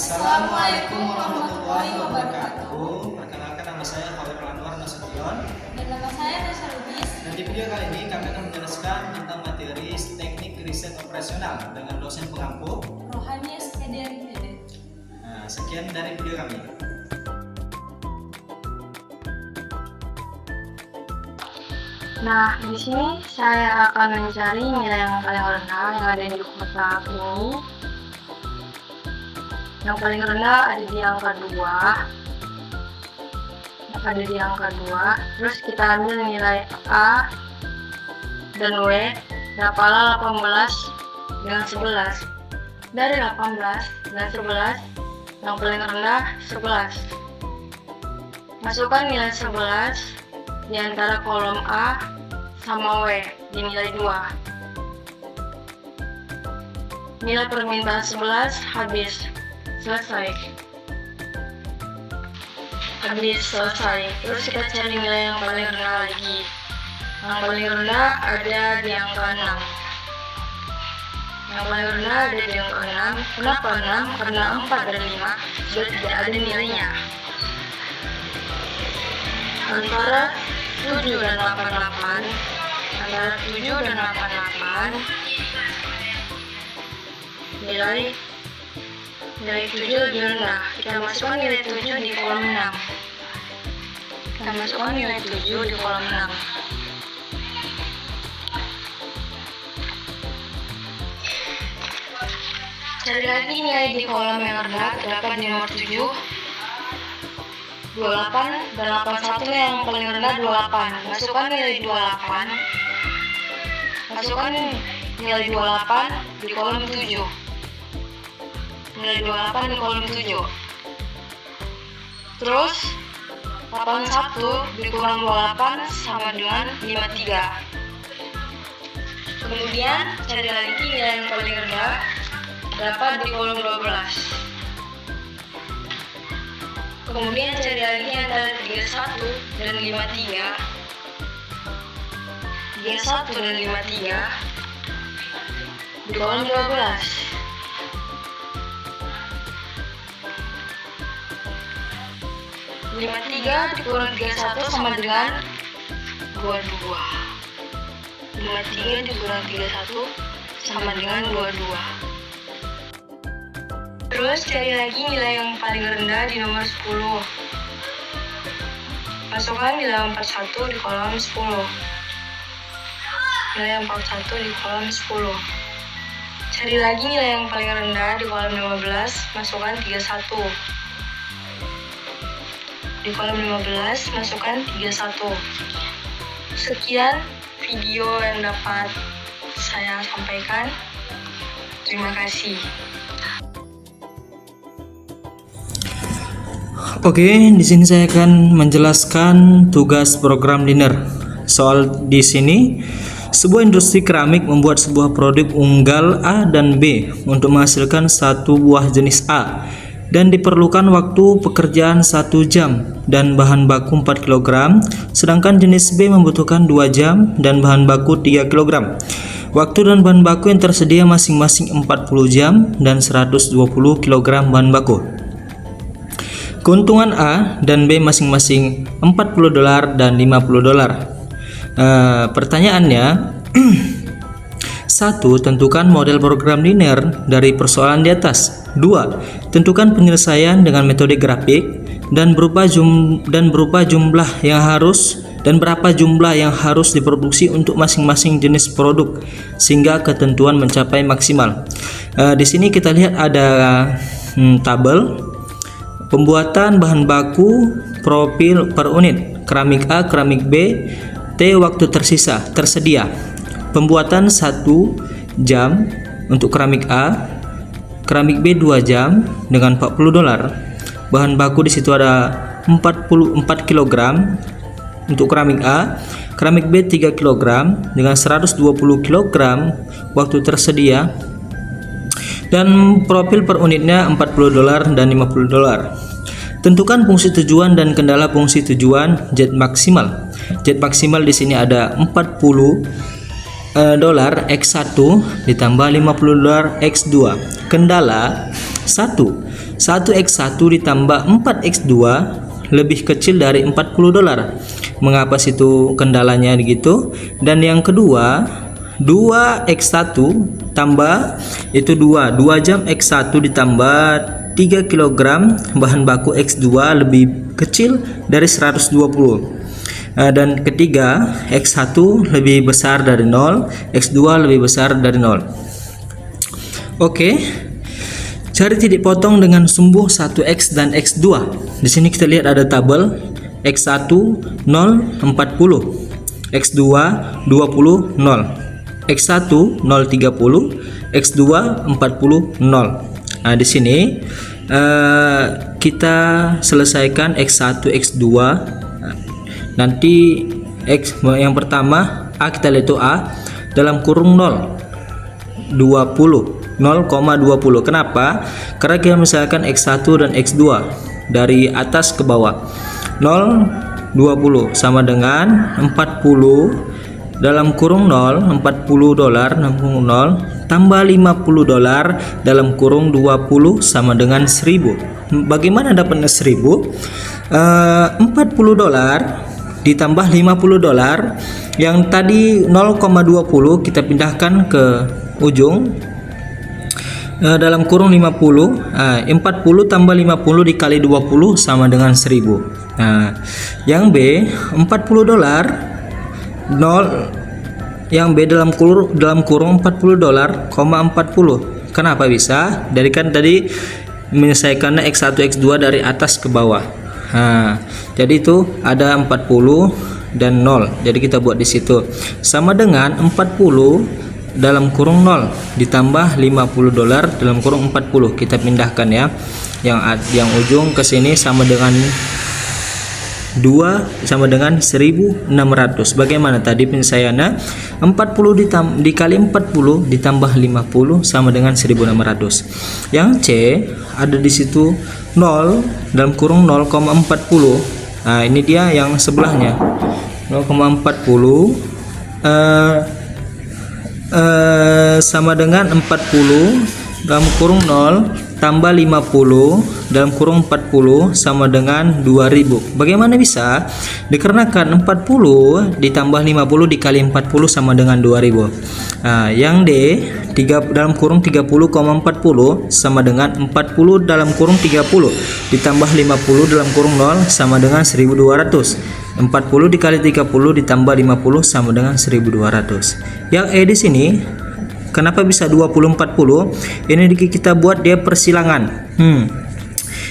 Assalamualaikum warahmatullahi wabarakatuh. Perkenalkan, nama saya Khairul Anwar Nasution. Dan nama saya Tasya Lubis. Dan di video kali ini kami akan menjelaskan tentang materi teknik riset operasional dengan dosen pengampu Rohani Spedian. Nah, sekian dari video kami. Nah, di sini saya akan mencari nilai yang paling rendah yang ada di kotak ini. Yang paling rendah ada di angka 2. Ada di angka 2. Terus kita ambil nilai A dan W. Dapalah 18 dengan 11. Dari 18 dan 11, yang paling rendah 11. Masukkan nilai 11 di antara kolom A sama W di nilai 2. Nilai permintaan 11 habis. Selesai. Terus kita cari nilai yang paling rendah lagi. Yang paling rendah ada di angka 6. Yang paling rendah ada di angka 6. Kenapa 6? Karena 4 dan 5 sudah tidak ada nilainya. Antara 7 dan 88, antara 7 dan 88, nilai 7 lebih rendah. Kita masukkan nilai 7 di kolom 6. Kita masukkan nilai 7 di kolom 6. Cari lagi nilai di kolom yang rendah, terdapat di nomor 7, 28 dan 81 yang paling rendah 28. Masukkan nilai 28. Masukkan nilai 28 di kolom 7. Nilai 28 di kolom 7. Terus 81 dikurang 28 sama dengan 53. Kemudian cari lagi nilai yang paling rendah, dapat di kolom 12. Kemudian cari lagi antara 31 dan 53. 31 dan 53 di kolom 12. 53 dikurang 31 sama dengan 22. 53 dikurang 31 sama dengan 22. Terus cari lagi nilai yang paling rendah di nomor 10. Masukkan nilai 41 di kolom 10. Nilai 41 di kolom 10. Cari lagi nilai yang paling rendah di kolom 15. Masukkan 31. Di kolom 15 masukkan 31. Sekian video yang dapat saya sampaikan. Terima kasih. Oke, di sini saya akan menjelaskan tugas program Liner. Soal di sini, sebuah industri keramik membuat sebuah produk unggal A dan B untuk menghasilkan satu buah jenis A, dan diperlukan waktu pekerjaan 1 jam dan bahan baku 4 kg, sedangkan jenis B membutuhkan 2 jam dan bahan baku 3 kg. Waktu dan bahan baku yang tersedia masing-masing 40 jam dan 120 kg bahan baku. Keuntungan A dan B masing-masing $40 dan $50. Pertanyaannya, 1. Tentukan model program linear dari persoalan di atas. 2. Tentukan penyelesaian dengan metode grafik dan berapa jumlah yang harus dan berapa jumlah yang harus diproduksi untuk masing-masing jenis produk sehingga ketentuan mencapai maksimal. Di sini kita lihat ada tabel pembuatan bahan baku profil per unit, keramik A, keramik B, T waktu tersedia. Pembuatan 1 jam untuk keramik A, keramik B 2 jam dengan $40. Bahan baku di situ ada 44 kg untuk keramik A, keramik B 3 kg dengan 120 kg waktu tersedia, dan profil per unitnya $40 dan $50. Tentukan fungsi tujuan dan kendala fungsi tujuan jet maksimal. Jet maksimal di sini ada $40 X1 ditambah $50 X2. Kendala 1. 1x1 ditambah 4x2 lebih kecil dari 40 dolar. Mengapa situ kendalanya gitu? Dan yang kedua, 2x1 tambah itu 2 jam x1 ditambah 3 kg bahan baku x2 lebih kecil dari 120. Dan ketiga, x1 lebih besar dari 0, x2 lebih besar dari 0. Oke. Cari titik potong dengan sumbu 1x dan x2. Di sini kita lihat ada tabel x1 0 40, x2 20 0, x1 0 30, x2 40 0. Nah, di sini kita selesaikan x1 x2. Nanti x yang pertama A, kita lihat itu A dalam kurung 0,20. Kenapa? Karena kita misalkan x1 dan x2 dari atas ke bawah. 0,20 sama dengan 40 dalam kurung 0, 40 dolar 60 tambah 50 dolar dalam kurung 20 sama dengan 1000. Bagaimana dapatnya 1000? 40 dolar ditambah 50 dolar yang tadi 0,20 kita pindahkan ke ujung dalam kurung 50. 40 tambah 50 dikali 20 sama dengan 1000. Nah, yang B 40 dolar 0, yang B dalam kurung 40 dolar, 40. Kenapa bisa? Dari kan tadi menyelesaikannya x1 x2 dari atas ke bawah. Jadi itu ada 40 dan 0. Jadi kita buat di situ sama dengan 40 dalam kurung 0 ditambah 50 dolar dalam kurung 40. Kita pindahkan ya. Yang ujung ke sini sama dengan 2 sama dengan 1600. Bagaimana tadi penyelesaiannya? 40 dikali 40 ditambah 50 sama dengan 1600. Yang C ada di situ 0 dalam kurung 0,40. Nah, ini dia yang sebelahnya 0,40 sama dengan 40 dalam kurung 0 tambah 50 dalam kurung 40 sama dengan 2000. Bagaimana bisa? Dikarenakan 40 ditambah 50 dikali 40 sama dengan 2000. Yang D dalam kurung 30,40 sama dengan 40 dalam kurung 30 ditambah 50 dalam kurung 0 sama dengan 1200. 40 dikali 30 ditambah 50 sama dengan 1200. Yang E di sini kenapa bisa 20 40? Ini kita buat dia persilangan.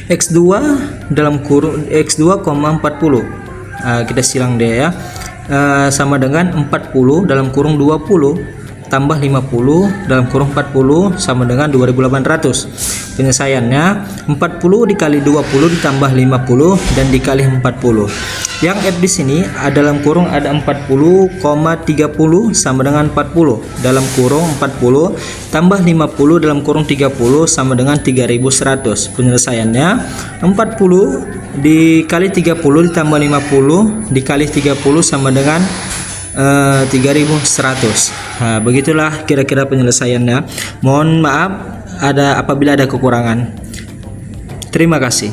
X2 dalam kurung X2, 40. Kita silang dia ya. Sama dengan 40 dalam kurung 20 tambah 50 dalam kurung 40 sama dengan 2800. Penyelesaiannya 40 dikali 20 ditambah 50 dan dikali 40. Yang F di sini dalam kurung ada 40,30 sama dengan 40 dalam kurung 40 tambah 50 dalam kurung 30 sama dengan 3100. Penyelesaiannya 40 dikali 30 ditambah 50 dikali 30 sama dengan 3100. Begitulah kira-kira penyelesaiannya. Mohon maaf apabila ada kekurangan. Terima kasih.